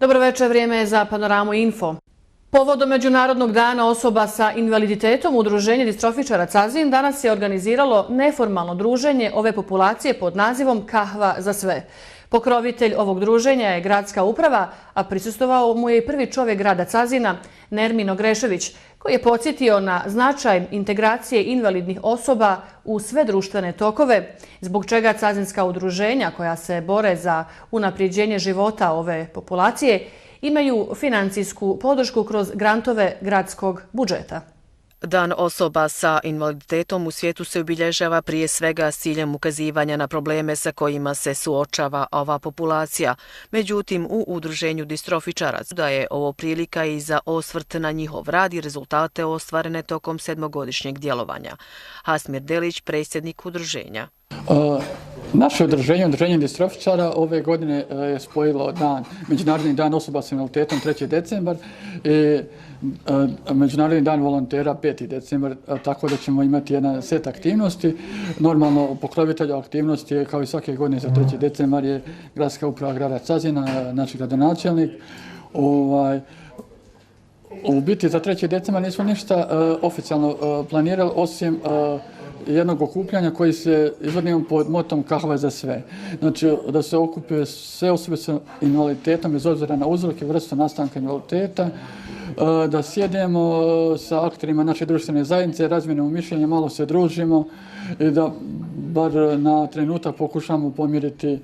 Dobro večer, vrijeme je za Panoramu Info. Povodom Međunarodnog dana osoba sa invaliditetom Udruženje distrofičara Cazin danas je organiziralo neformalno druženje ove populacije pod nazivom Kahva za sve. Pokrovitelj ovog druženja je gradska uprava, a prisustvovao mu je i prvi čovjek grada Cazina, Nermin Ogrešević, koji je podsjetio na značaj integracije invalidnih osoba u sve društvene tokove, zbog čega cazinska udruženja koja se bore za unapređenje života ove populacije imaju financijsku podršku kroz grantove gradskog budžeta. Dan osoba sa invaliditetom u svijetu se obilježava prije svega s ciljem ukazivanja na probleme sa kojima se suočava ova populacija. Međutim, u Udruženju distrofičara da je ovo prilika i za osvrt na njihov rad i rezultate ostvarene tokom 7-godišnjeg djelovanja. Hasmir Delić, predsjednik udruženja. Naše udruženje distrofičara ove godine je spojilo Međunarodni dan osoba s invaliditetom 3. decembar i Međunarodni dan volontera 5. decembar, tako da ćemo imati jedan set aktivnosti. Normalno, pokrovitelj aktivnosti je kao i svake godine za 3. decembar je gradska uprava grada Cazina, naš gradonačelnik. U biti za 3. decembar nismo ništa oficijalno planirali osim jednog okupljanja koji se izvodimo pod motom Kahva za sve. Znači da se okupe sve osobe sa invaliditetom bez obzira na uzroke i vrstu nastanka invaliditeta, da sjedemo sa akterima naše društvene zajednice, razmijenimo mišljenje, malo se družimo i da bar na trenutak pokušamo pomiriti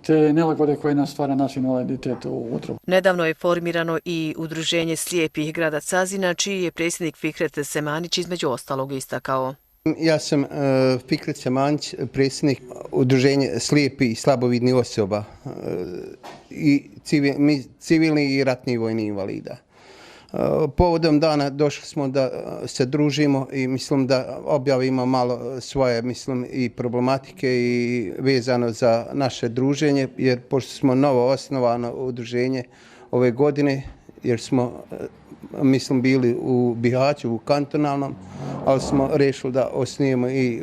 te nelagode koje nas stvara naš invaliditet u utru. Nedavno je formirano i Udruženje slijepih grada Cazina, čiji je predsjednik Fikret Semanić između ostalog istakao. Ja sam Fikret Semanić, predsjednik Udruženja slijepih i slabovidnih osoba, civilnih i ratnih vojnih invalida. Povodom dana došli smo da se družimo i mislim da objavimo malo svoje i problematike i vezano za naše druženje, jer pošto smo novo osnovano udruženje ove godine, jer smo bili u Bihaću, u kantonalnom, ali smo rešili da osnijemo i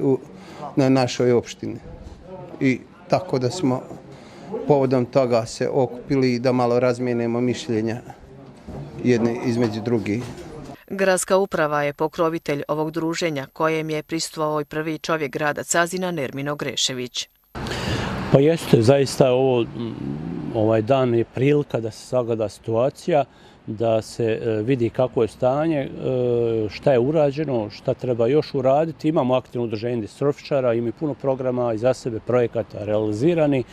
na našoj opštini. I tako da smo povodom toga se okupili i da malo razmijenimo mišljenja jedne između drugih. Gradska uprava je pokrovitelj ovog druženja, kojem je prisustvovao i prvi čovjek grada Cazina, Nermin Ogrešević. Pa jeste, zaista ovaj dan je prilika da se sagleda situacija, da se vidi kako je stanje, šta je urađeno, šta treba još uraditi. Imamo aktivno udruženje distrofičara, ima puno programa iza sebe, projekata realizirani,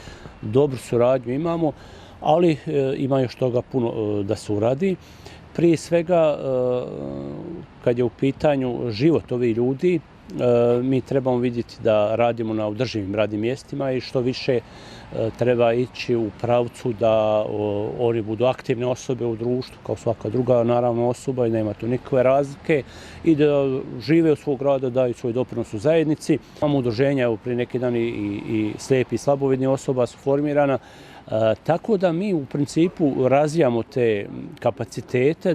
dobru suradnju imamo, ali ima još toga puno da se uradi. Prije svega, kad je u pitanju život ovih ljudi, mi trebamo vidjeti da radimo na održivim radnim mjestima i što više treba ići u pravcu da oni budu aktivne osobe u društvu, kao svaka druga naravno osoba i nema tu nikakve razlike i da žive od svog rada, daju svoj doprinos u zajednici. Imamo udruženja, evo prije neki dan i slijepi i slabovidni osoba su formirana, tako da mi u principu razvijamo te kapacitete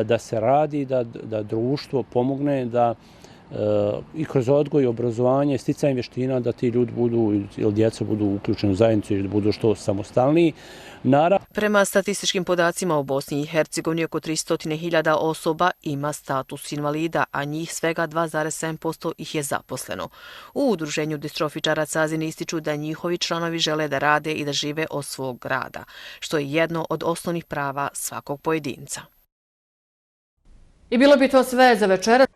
da se radi, da društvo pomogne, da i kroz odgoj i obrazovanje, sticanje vještina da ti ljudi budu ili djeca budu uključeni u zajednicu i da budu što samostalniji. Prema statističkim podacima u Bosni i Hercegovini oko 300.000 osoba ima status invalida, a njih svega 2,7% ih je zaposleno. U Udruženju distrofičara Cazin ističu da njihovi članovi žele da rade i da žive od svog rada, što je jedno od osnovnih prava svakog pojedinca. I bilo bi to sve za večeras.